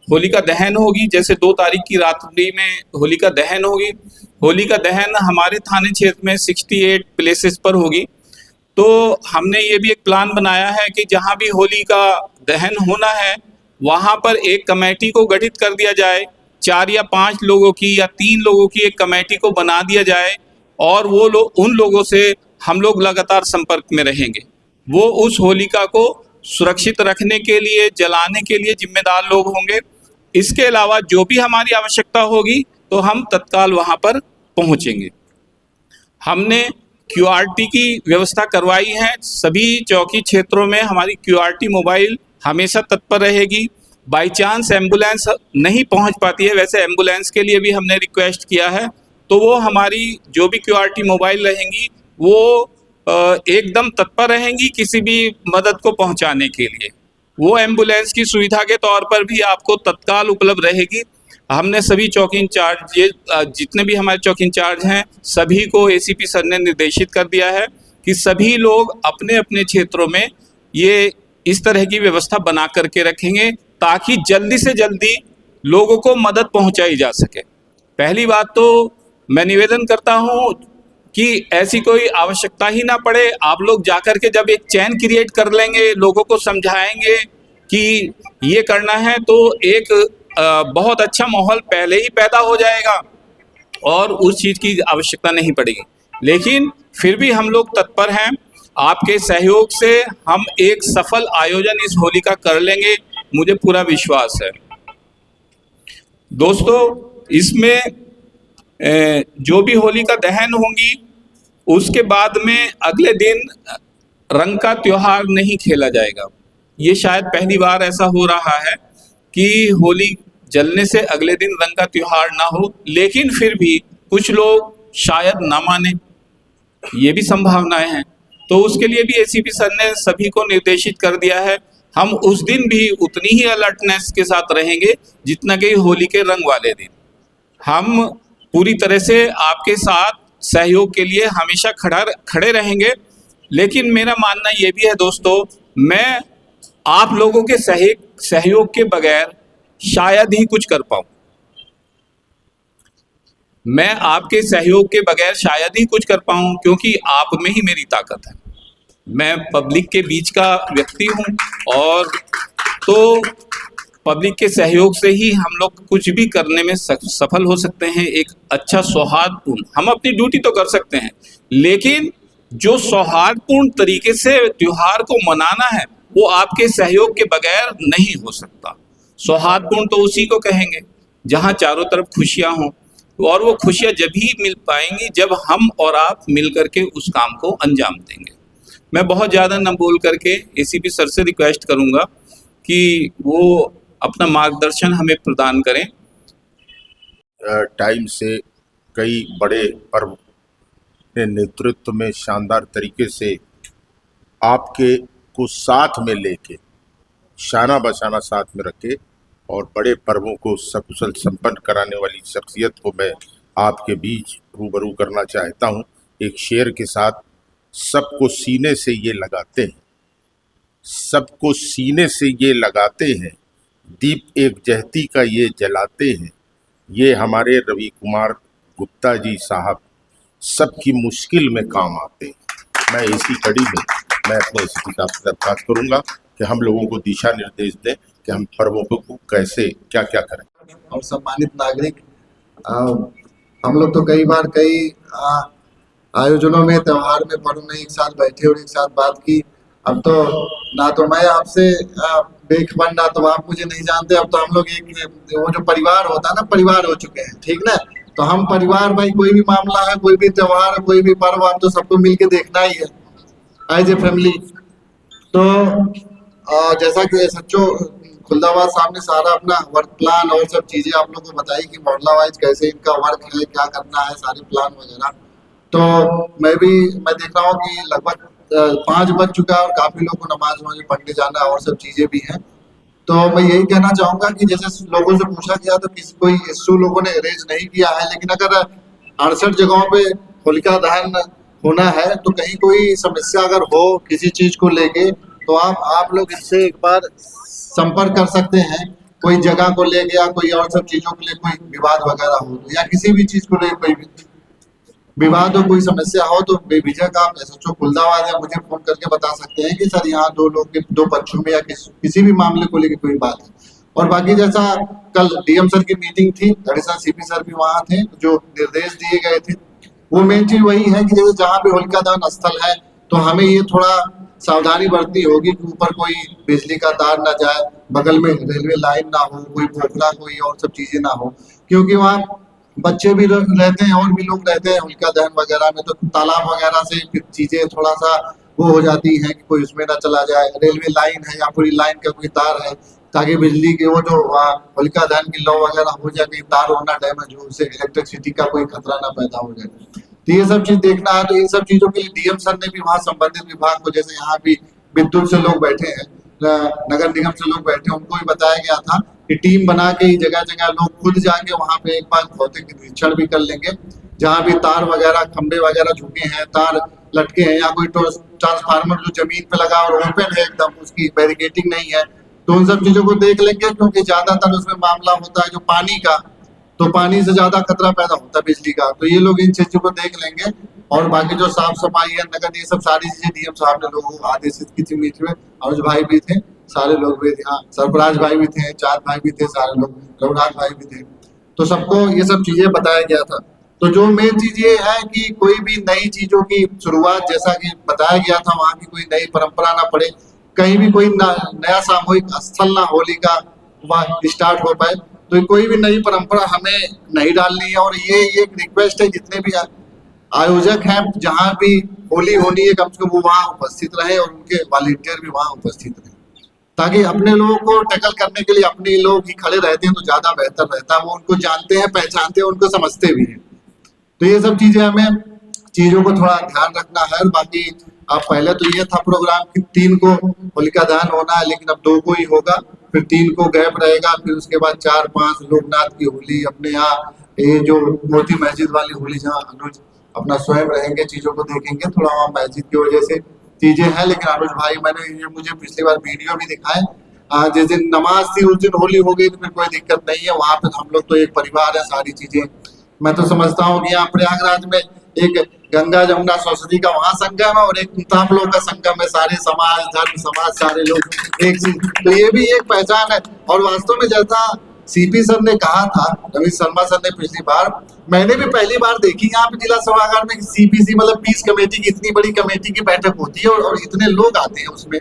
होली का दहन होगी, जैसे 2 तारीख की रात्रि में होली का दहन होगी। होली का दहन हमारे थाने क्षेत्र में 68 प्लेसेस पर होगी। तो हमने ये भी एक प्लान बनाया है कि जहाँ भी होली का दहन होना है, वहाँ पर एक कमेटी को गठित कर दिया जाए, 4 या 5 लोगों की या 3 लोगों की एक कमेटी को बना दिया जाए, और वो लोग, उन लोगों से हम लोग लगातार संपर्क में रहेंगे। वो उस होलिका को सुरक्षित रखने के लिए, जलाने के लिए जिम्मेदार लोग होंगे। इसके अलावा जो भी हमारी आवश्यकता होगी तो हम तत्काल वहाँ पर पहुँचेंगे। हमने QRT की व्यवस्था करवाई है। सभी चौकी क्षेत्रों में हमारी QRT मोबाइल हमेशा तत्पर रहेगी। बाई चांस एम्बुलेंस नहीं पहुंच पाती है, वैसे एम्बुलेंस के लिए भी हमने रिक्वेस्ट किया है, तो वो हमारी जो भी QRT मोबाइल रहेंगी वो एकदम तत्पर रहेंगी किसी भी मदद को पहुंचाने के लिए। वो एम्बुलेंस की सुविधा के तौर पर भी आपको तत्काल उपलब्ध रहेगी। हमने सभी चौकी इंचार्ज, जितने भी हमारे चौकी इंचार्ज हैं, सभी को ACP सर ने निर्देशित कर दिया है कि सभी लोग अपने अपने क्षेत्रों में ये इस तरह की व्यवस्था बना करके रखेंगे, ताकि जल्दी से जल्दी लोगों को मदद पहुंचाई जा सके। पहली बात तो मैं निवेदन करता हूं कि ऐसी कोई आवश्यकता ही ना पड़े। आप लोग जाकर के जब एक चैन क्रिएट कर लेंगे, लोगों को समझाएंगे कि ये करना है, तो एक बहुत अच्छा माहौल पहले ही पैदा हो जाएगा और उस चीज़ की आवश्यकता नहीं पड़ेगी। लेकिन फिर भी हम लोग तत्पर हैं। आपके सहयोग से हम एक सफल आयोजन इस होली का कर लेंगे, मुझे पूरा विश्वास है। दोस्तों, इसमें जो भी होली का दहन होंगी, उसके बाद में अगले दिन रंग का त्योहार नहीं खेला जाएगा। ये शायद पहली बार ऐसा हो रहा है कि होली जलने से अगले दिन रंग का त्योहार ना हो, लेकिन फिर भी कुछ लोग शायद ना माने, ये भी संभावनाएं हैं। तो उसके लिए भी एसीपी सर ने सभी को निर्देशित कर दिया है। हम उस दिन भी उतनी ही अलर्टनेस के साथ रहेंगे जितना कि होली के रंग वाले दिन। हम पूरी तरह से आपके साथ सहयोग के लिए हमेशा खड़े रहेंगे। लेकिन मेरा मानना ये भी है दोस्तों, मैं आप लोगों के सहयोग के बगैर शायद ही कुछ कर पाऊं। मैं आपके सहयोग के बगैर शायद ही कुछ कर पाऊं, क्योंकि आप में ही मेरी ताकत है। मैं पब्लिक के बीच का व्यक्ति हूं, और तो पब्लिक के सहयोग से ही हम लोग कुछ भी करने में सफल हो सकते हैं। एक अच्छा सौहार्दपूर्ण, हम अपनी ड्यूटी तो कर सकते हैं, लेकिन जो सौहार्दपूर्ण तरीके से त्योहार को मनाना है वो आपके सहयोग के बगैर नहीं हो सकता। सौहार्दपूर्ण तो उसी को कहेंगे जहां चारों तरफ खुशियां हों, और वो खुशियां जब ही मिल पाएंगी जब हम और आप मिल करके उस काम को अंजाम देंगे। मैं बहुत ज़्यादा न बोल करके एसीपी सर से रिक्वेस्ट करूंगा कि वो अपना मार्गदर्शन हमें प्रदान करें। टाइम से कई बड़े पर्व के नेतृत्व में शानदार तरीके से आपके को साथ में लेके, शाना बशाना साथ में रखे और बड़े पर्वों को सकुशल संपन्न कराने वाली शख्सियत को मैं आपके बीच रूबरू करना चाहता हूं। एक शेर के साथ, सबको सीने से ये लगाते हैं, सबको सीने से ये लगाते हैं, दीप एक जहती का ये जलाते हैं। ये हमारे रवि कुमार गुप्ता जी साहब सबकी मुश्किल में काम आते हैं। मैं इसी कड़ी में मैं अपने एसीपी साहब से दरख्वास्त करूंगा कि हम लोगों को दिशा निर्देश दें कि हम पर्वों को कैसे क्या क्या करें। और सम्मानित नागरिक, हम लोग तो कई बार कई आयोजनों में, त्योहार में, पर्व में एक साथ बैठे और एक साथ बात की। अब तो ना तो मैं आपसे बेखबर, ना तो आप मुझे नहीं जानते। अब तो हम लोग एक वो जो परिवार होता है ना, परिवार हो चुके हैं, ठीक ना। तो हम परिवार, भाई कोई भी मामला है, कोई भी त्योहार, कोई भी पर्व, आप तो सबको मिलके देखना ही है एज ए फैमिली। तो जैसा कि सच्चो खुलदाबाद साहब ने सारा अपना वर्क प्लान और सब चीजें आप लोग को बताई कि मोहल्ला वाइज कैसे इनका वर्क है, क्या करना है, सारे प्लान वगैरह। तो मैं देख रहा हूँ कि लगभग 5 बज चुका है और काफी लोग को नमाज पढ़ने जाना है और सब चीजें भी हैं। तो मैं यही कहना चाहूंगा कि जैसे लोगों से पूछा गया तो कोई इश्यू लोगों ने रेज नहीं किया है, लेकिन अगर 68 जगहों पे होलिका दहन होना है तो कहीं कोई समस्या अगर हो किसी चीज को लेके, तो आप लोग इससे एक बार संपर्क कर सकते हैं। कोई जगह को लेके या कोई और सब चीजों के लिए कोई विवाद वगैरह हो, या किसी भी चीज को लेकर कोई विवाद हो, कोई समस्या हो, तो बेझिझक आप एसएचओ खुलदाबाद या मुझे फोन करके बता सकते हैं कि सर यहाँ 2 लोग के 2 पक्षों में या किसी भी मामले को लेकर कोई बात है। और बाकी जैसा कल डीएम सर की मीटिंग थी, एडिशनल सीपी सर भी वहाँ थे, जो निर्देश दिए गए थे वो मेन चीज वही है कि जैसे जहाँ भी होलिका दहन स्थल है तो हमें ये थोड़ा सावधानी बरतनी होगी कि ऊपर कोई बिजली का तार ना जाए, बगल में रेलवे लाइन ना हो, कोई पोखरा, कोई और सब चीजें ना हो, क्योंकि वहाँ बच्चे भी रहते हैं और भी लोग रहते हैं होलिका दहन वगैरह में। तो तालाब वगैरह से फिर चीजें थोड़ा सा वो हो जाती हैं कि कोई उसमें ना चला जाए। रेलवे लाइन है या पूरी लाइन का कोई तार है, ताकि बिजली के वो जो होलिका दहन की लौ वगैरह हो जाए, कहीं तार होना डैमेज हो, उससे इलेक्ट्रिसिटी का कोई खतरा ना पैदा हो जाए। तो ये सब चीज देखना है। तो इन सब चीजों के लिए डीएम सर ने भी वहाँ संबंधित विभाग को, जैसे यहाँ भी विद्युत से लोग बैठे हैं, नगर निगम से लोग बैठे हैं, उनको भी बताया गया था कि टीम बना के जगह जगह लोग खुद जाके वहाँ पे एक बार भौतिक निरीक्षण भी कर लेंगे। जहाँ भी तार वगैरह, खंबे वगैरह झुके हैं, तार लटके हैं, या कोई ट्रांसफार्मर जो जमीन पे लगा और ओपन है एकदम, उसकी बैरिकेटिंग नहीं है, तो उन सब चीजों को देख लेंगे। क्योंकि ज्यादातर उसमें मामला होता है जो पानी का, तो पानी से ज्यादा खतरा पैदा होता है बिजली का। तो ये लोग इन चीजों को देख लेंगे। और बाकी जो साफ सफाई है, नगद, ये सब सारी चीजें डीएम साहब ने लोगों को आदेशित की थी। मीट में अनुज भाई भी थे, सारे लोग भी थे, हाँ सरफराज भाई भी थे, चाँद भाई भी थे, सारे लोग, रघुनाथ भाई भी थे। तो सबको ये सब चीजें बताया गया था। तो जो मेन चीज ये है कि कोई भी नई चीजों की शुरुआत, जैसा कि बताया गया था, वहां की कोई नई परंपरा ना पड़े, कहीं भी कोई नया सामूहिक स्थल ना होली का वहाँ स्टार्ट हो पाए। तो कोई भी नई परंपरा हमें नहीं डालनी है। और ये एक रिक्वेस्ट है, जितने भी आयोजक हैं, जहाँ भी होली होनी है कम से कम वो वहाँ उपस्थित रहे और उनके वॉलंटियर भी वहाँ उपस्थित रहे, ताकि अपने लोगों को टैकल करने के लिए अपने लोग ही खड़े रहते हैं तो ज्यादा बेहतर रहता है। वो उनको जानते हैं, पहचानते हैं, उनको समझते भी हैं। तो ये सब चीजें हमें चीजों को थोड़ा ध्यान रखना है। बाकी अब पहले तो ये था प्रोग्राम कि 3 को होलिका दहन होना है, लेकिन अब 2 को ही होगा, फिर 3 को गैप रहेगा, फिर उसके बाद 4-5 लोकनाथ की होली अपने यहाँ, ये जो मोती मस्जिद वाली होली जहाँ अनुज अपना स्वयं रहेंगे, चीजों को देखेंगे। थोड़ा वहाँ मस्जिद की वजह से चीजें हैं, लेकिन अनुज भाई मैंने ये मुझे पिछली बार वीडियो भी दिखाए, जिस दिन नमाज थी उस दिन होली हो गई, तो फिर कोई दिक्कत नहीं है। वहाँ पे हम लोग तो एक परिवार है, सारी चीजें मैं तो समझता हूँ कि यहाँ प्रयागराज में एक गंगा जमुना सरस्वती का वहाँ संगम है और एक आप लोग का संगम है, सारे समाज, धर्म समाज, सारे लोग एक चीज। तो ये भी एक पहचान है। और वास्तव में जैसा सीपी सर ने कहा था, रमेश शर्मा सर ने पिछली बार, मैंने भी पहली बार देखी यहाँ पे जिला सभागार में सीपीसी मतलब पीस कमेटी की इतनी बड़ी कमेटी की बैठक होती है और इतने लोग आते हैं उसमें।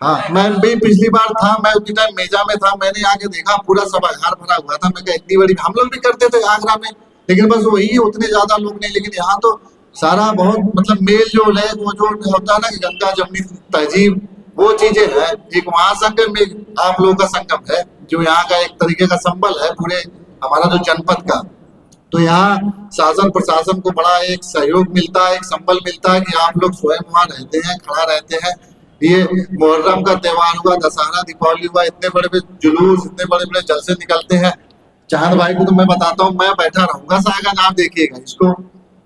हाँ, मैं भी पिछली बार था, मैं उसी टाइम मेजा में था, मैंने आके देखा पूरा सभागार भरा हुआ था। मैं इतनी बड़ी हम लोग भी करते थे आगरा में, लेकिन बस वही उतने ज्यादा लोग नहीं। लेकिन यहाँ तो सारा बहुत मतलब मेल जोल है, वो जो होता है ना कि गंगा जमुनी तहजीब, वो चीजें है। एक वहाँ संगम में आप लोगों का संगम है, जो यहाँ का एक तरीके का संबल है पूरे हमारा जो जनपद का। तो यहाँ शासन प्रशासन को बड़ा एक सहयोग मिलता है, एक संबल मिलता है कि आप लोग स्वयं वहाँ रहते हैं, खड़ा रहते हैं। ये मुहर्रम का त्योहार हुआ, दशहरा, दीपावली हुआ, इतने बड़े बड़े जुलूस, इतने बड़े बड़े जलसे निकलते हैं। चांद भाई को तो मैं बताता हूँ, मैं बैठा रहूंगा सागन, आप देखिएगा इसको।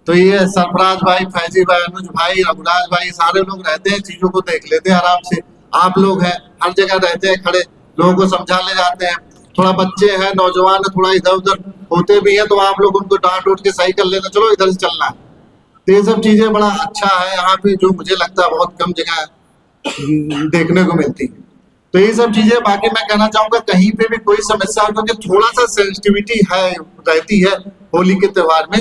तो ये सरफराज भाई, फैजी भाई, अनुज भाई, रघुराज भाई, सारे लोग रहते हैं, चीजों को देख लेते हैं आराम से। आप लोग हैं, हर जगह रहते हैं खड़े, लोगों को समझा ले जाते हैं। थोड़ा बच्चे हैं, नौजवान है, थोड़ा इधर उधर होते भी हैं, तो आप लोग उनको डांट उठ के सही कर लेना, चलो इधर से चलना है। तो ये सब चीजें बड़ा अच्छा है यहाँ पे, जो मुझे लगता है बहुत कम जगह देखने को मिलती है। तो ये सब चीजें, बाकी मैं कहना चाहूंगा कहीं पे भी कोई समस्या हो, क्योंकि थोड़ा सा सेंसिटिविटी है रहती है होली के त्योहार में,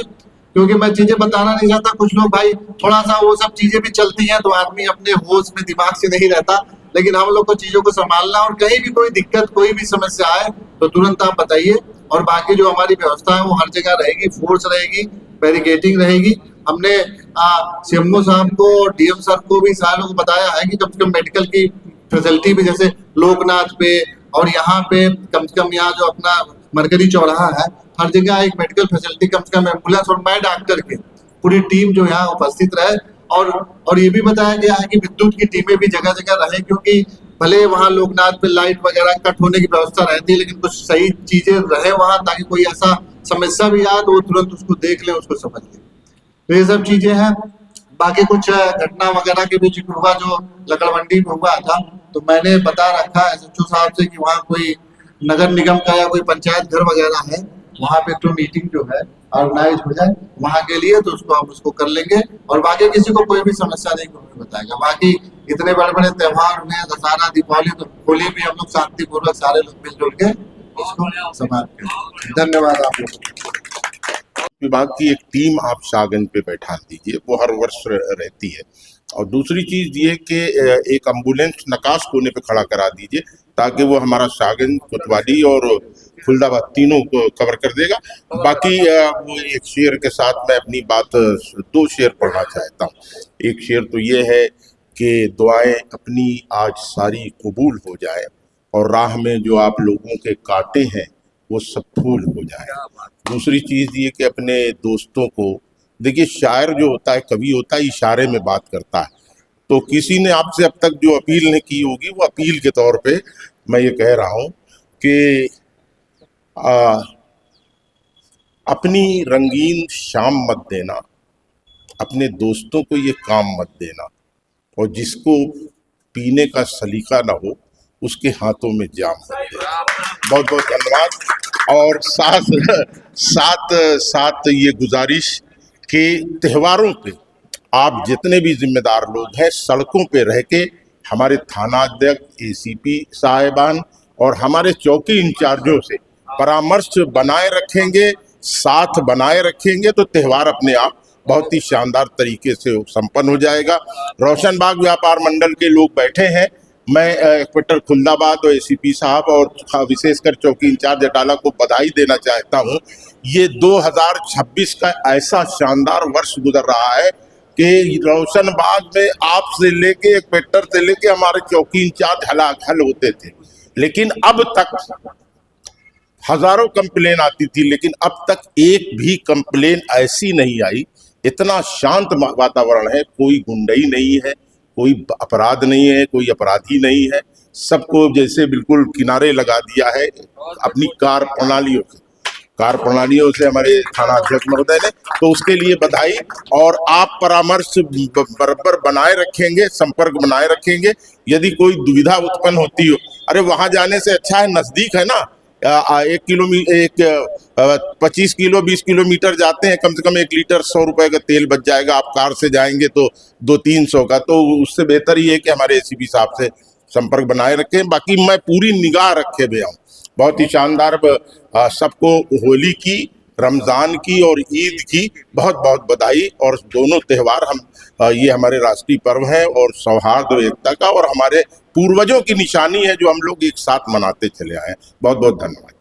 क्योंकि मैं चीजें बताना नहीं चाहता। कुछ लोग भाई थोड़ा सा वो सब चीजें भी चलती हैं तो आदमी अपने होश में, दिमाग से नहीं रहता। लेकिन हम लोग को चीजों को संभालना, और कहीं भी कोई दिक्कत, कोई भी समस्या आए तो तुरंत आप बताइए। और बाकी जो हमारी व्यवस्था है वो हर जगह रहेगी, फोर्स रहेगी, बैरिकेडिंग रहेगी। हमने सीएमओ साहब को, डीएम सर को भी सारे लोग बताया है कि कम से कम मेडिकल की फैसिलिटी भी, जैसे लोकनाथ पे और यहाँ पे कम से कम, यहाँ जो अपना मरकरी चौराहा है, हर जगह एक मेडिकल फैसिलिटी, कम से कम एम्बुलेंस और मैं डॉक्टर के पूरी टीम जो यहाँ उपस्थित रहे। और ये भी बताया गया है कि विद्युत की टीमें भी जगह जगह रहे, क्योंकि भले वहाँ लोकनाथ पे लाइट वगैरह कट होने की व्यवस्था रहती है, लेकिन कुछ सही चीजें रहे वहाँ, ताकि कोई ऐसा समस्या भी आए तो वो तुरंत उसको देख ले, उसको समझ ले। तो ये सब चीजें हैं। बाकी कुछ घटना वगैरह के भी जिक्र हुआ, जो लकड़मंडी में हुआ था, तो मैंने बता रखा है एसएचओ साहब से कि वहाँ कोई नगर निगम का या कोई पंचायत घर वगैरह है, वहाँ पे तो मीटिंग जो है ऑर्गेनाइज हो जाए वहाँ के लिए, तो उसको हम उसको कर लेंगे। और बाकी किसी को कोई भी समस्या नहीं बताएगा। बाकी इतने बड़े बड़े त्योहार हुए, दशहरा, दीपावली, तो होली भी हम लोग शांतिपूर्वक सारे लोग मिलजुल के इसको समाप्त करें। धन्यवाद आप लोग। विभाग की एक टीम आप सागन पे बैठा दीजिए, वो हर वर्ष रहती है। और दूसरी चीज ये कि एक एम्बुलेंस नकाश कोने पे खड़ा करा दीजिए, ताकि वो हमारा सागन, कोतवाली और खुलदाबाद तीनों को कवर कर देगा। बाकी वो एक शेर के साथ मैं अपनी बात, 2 शेर पढ़ना चाहता हूँ। एक शेर तो ये है कि दुआएं अपनी आज सारी कबूल हो जाए, और राह में जो आप लोगों के कांटे हैं वो सब फूल हो जाए। दूसरी चीज ये कि अपने दोस्तों को देखिए, शायर जो होता है, कवि होता है, इशारे में बात करता है। तो किसी ने आपसे अब तक जो अपील नहीं की होगी, वो अपील के तौर पे मैं ये कह रहा हूँ कि अपनी रंगीन शाम मत देना, अपने दोस्तों को ये काम मत देना, और जिसको पीने का सलीका ना हो उसके हाथों में जाम मत देना। बहुत बहुत धन्यवाद। और साथ ये गुजारिश कि त्योहारों पे आप जितने भी जिम्मेदार लोग हैं, सड़कों पे रह के हमारे थाना अध्यक्ष, एसीपी साहिबान और हमारे चौकी इंचार्जों से परामर्श बनाए रखेंगे, साथ बनाए रखेंगे तो त्यौहार अपने आप बहुत ही शानदार तरीके से संपन्न हो जाएगा। रोशनबाग व्यापार मंडल के लोग बैठे हैं। मैं इंस्पेक्टर खुल्दाबाद और एसीपी साहब और विशेषकर चौकी इंचार्ज अटाला को बधाई देना चाहता हूं। ये 2026 का ऐसा शानदार वर्ष गुजर रहा है कि रोशनबाग में आपसे लेके इंस्पेक्टर से लेके हमारे चौकी इंचार्ज हलाहल होते थे, लेकिन अब तक हजारों कंप्लेन आती थी, लेकिन अब तक एक भी कंप्लेन ऐसी नहीं आई। इतना शांत वातावरण है, कोई गुंडई नहीं है, कोई अपराध नहीं है, कोई अपराधी नहीं है। सबको जैसे बिल्कुल किनारे लगा दिया है अपनी कार्यप्रणालियों से हमारे थाना अध्यक्ष महोदय ने, तो उसके लिए बधाई। और आप परामर्श बराबर बनाए रखेंगे, संपर्क बनाए रखेंगे। यदि कोई दुविधा उत्पन्न होती हो, अरे वहां जाने से अच्छा है, नजदीक है ना, 25 किलो 20 किलोमीटर जाते हैं, कम से कम 1 लीटर 100 रुपए का तेल बच जाएगा। आप कार से जाएंगे तो 200-300 का, तो उससे बेहतर ये है कि हमारे एसीपी साहब से संपर्क बनाए रखें। बाकी मैं पूरी निगाह रखे हुए हूँ। बहुत ही शानदार सबको होली की, रमजान की और ईद की बहुत बहुत बधाई। और दोनों त्यौहार ये हमारे राष्ट्रीय पर्व है और सौहार्द और एकता का और हमारे पूर्वजों की निशानी है जो हम लोग एक साथ मनाते चले आए हैं। बहुत बहुत धन्यवाद।